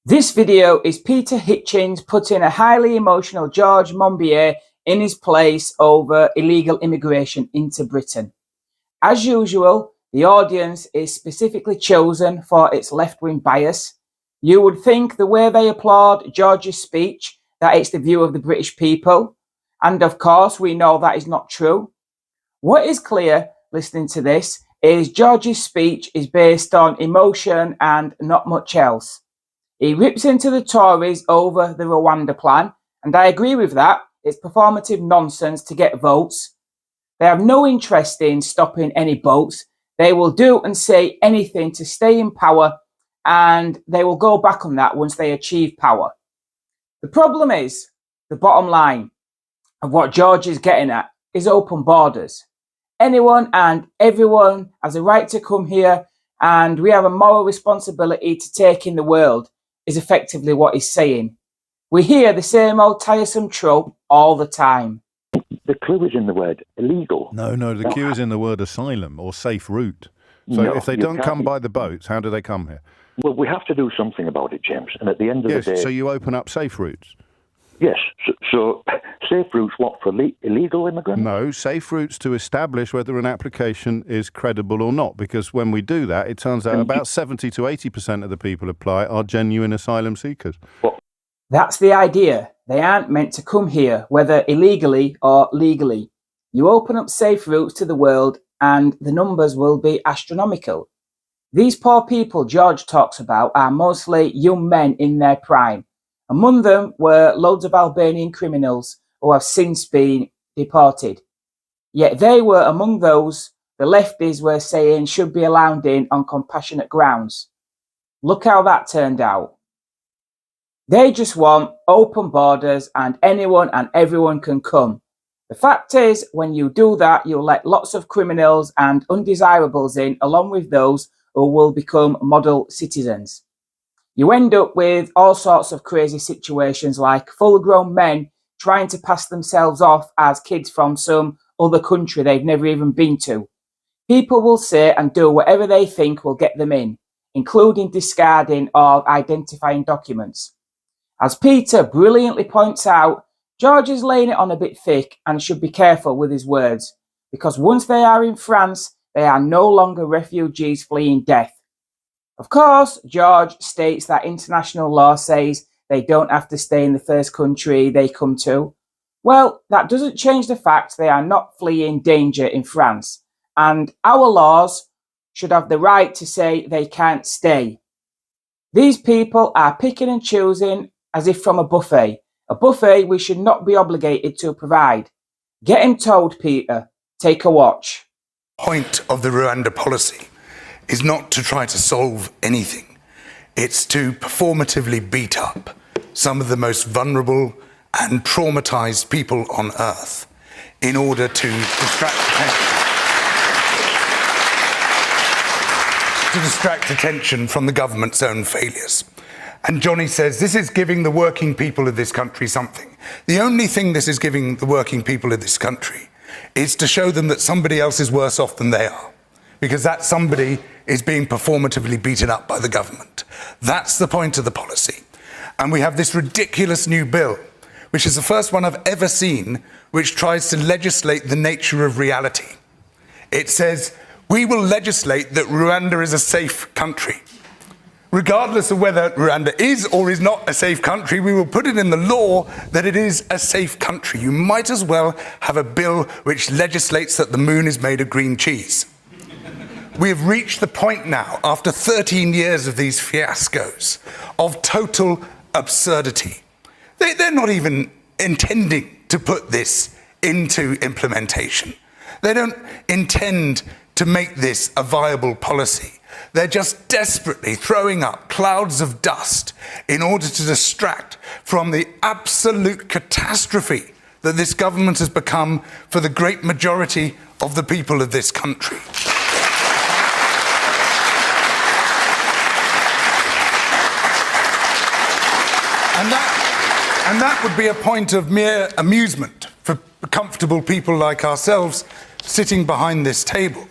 This video is Peter Hitchens putting a highly emotional George Monbiot in his place over illegal immigration into Britain. As usual, the audience is specifically chosen for its left-wing bias. You would think the way they applaud George's speech that it's the view of the British people. And of course, we know that is not true. What is clear listening to this is George's speech is based on emotion and not much else. He rips into the Tories over the Rwanda plan, and I agree with that. It's performative nonsense to get votes. They have no interest in stopping any boats. They will do and say anything to stay in power, and they will go back on that once they achieve power. The problem is, the bottom line of what George is getting at is open borders. Anyone and everyone has a right to come here, and we have a moral responsibility to take in the world, is effectively what he's saying. We hear the same old tiresome trope all the time. The clue is in the word illegal. No, the clue is in the word asylum or safe route. So if they don't come by the boats, how do they come here? Well, we have to do something about it, James. And at the end of the day... So you open up safe routes? Yes. So safe routes, what, for illegal immigrants? No, safe routes to establish whether an application is credible or not. Because when we do that, it turns out about 70 to 80% of the people apply are genuine asylum seekers. Well, that's the idea. They aren't meant to come here, whether illegally or legally. You open up safe routes to the world and the numbers will be astronomical. These poor people George talks about are mostly young men in their prime. Among them were loads of Albanian criminals who have since been deported. Yet they were among those the lefties were saying should be allowed in on compassionate grounds. Look how that turned out. They just want open borders and anyone and everyone can come. The fact is, when you do that, you'll let lots of criminals and undesirables in, along with those who will become model citizens. You end up with all sorts of crazy situations like full-grown men trying to pass themselves off as kids from some other country they've never even been to. People will say and do whatever they think will get them in, including discarding or identifying documents. As Peter brilliantly points out, George is laying it on a bit thick and should be careful with his words, because once they are in France, they are no longer refugees fleeing death. Of course, George states that international law says they don't have to stay in the first country they come to. Well, that doesn't change the fact they are not fleeing danger in France, and our laws should have the right to say they can't stay. These people are picking and choosing as if from a buffet we should not be obligated to provide. Get him told, Peter. Take a watch. Point of the Rwanda policy is not to try to solve anything. It's to performatively beat up some of the most vulnerable and traumatized people on earth in order to distract attention from the government's own failures. And Johnny says, this is giving the working people of this country something. The only thing this is giving the working people of this country is to show them that somebody else is worse off than they are, because that somebody is being performatively beaten up by the government. That's the point of the policy. And we have this ridiculous new bill, which is the first one I've ever seen, which tries to legislate the nature of reality. It says, we will legislate that Rwanda is a safe country. Regardless of whether Rwanda is or is not a safe country, we will put it in the law that it is a safe country. You might as well have a bill which legislates that the moon is made of green cheese. We have reached the point now, after 13 years of these fiascos, of total absurdity. They're not even intending to put this into implementation. They don't intend to make this a viable policy. They're just desperately throwing up clouds of dust in order to distract from the absolute catastrophe that this government has become for the great majority of the people of this country. And that would be a point of mere amusement for comfortable people like ourselves sitting behind this table.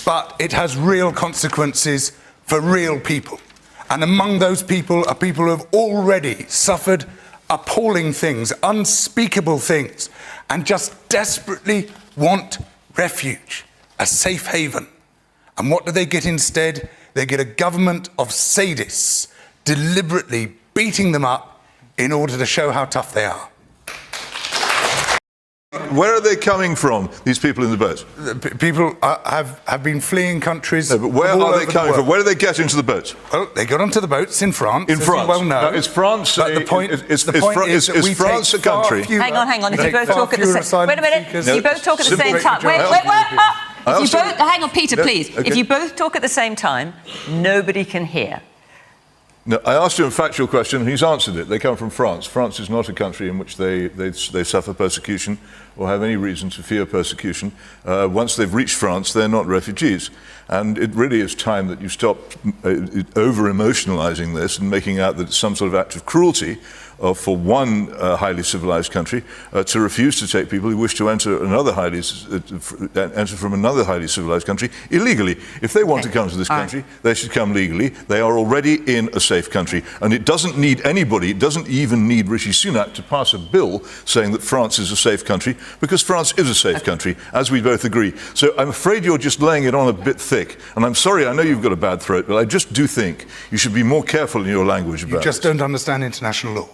But it has real consequences for real people. And among those people are people who have already suffered appalling things, unspeakable things, and just desperately want refuge, a safe haven. And what do they get instead? They get a government of sadists deliberately beating them up in order to show how tough they are. Where are they coming from, these people in the boat? People have been fleeing countries. No, but where are they coming from? Where do they get into the boat? Well, they got onto the boats in France. In France. You well know. Now, is France but the point is France a country? Hang on. If you both talk at the same... Wait a minute. You both talk at the same time. Wait. Hang on, Peter, please. Okay. If you both talk at the same time, nobody can hear. No, I asked him a factual question and he's answered it. They come from France. France is not a country in which they suffer persecution or have any reason to fear persecution. Once they've reached France, they're not refugees. And it really is time that you stop over-emotionalising this and making out that it's some sort of act of cruelty for one highly civilized country to refuse to take people who wish to enter from another highly civilized country illegally. If they want to come to this country, they should come legally. They are already in a safe country, and it doesn't need anybody, it doesn't even need Rishi Sunak to pass a bill saying that France is a safe country, because France is a safe country, as we both agree. So I'm afraid you're just laying it on a bit thick, and I'm sorry, I know you've got a bad throat, but I just do think you should be more careful in your language about it. You just don't understand international law.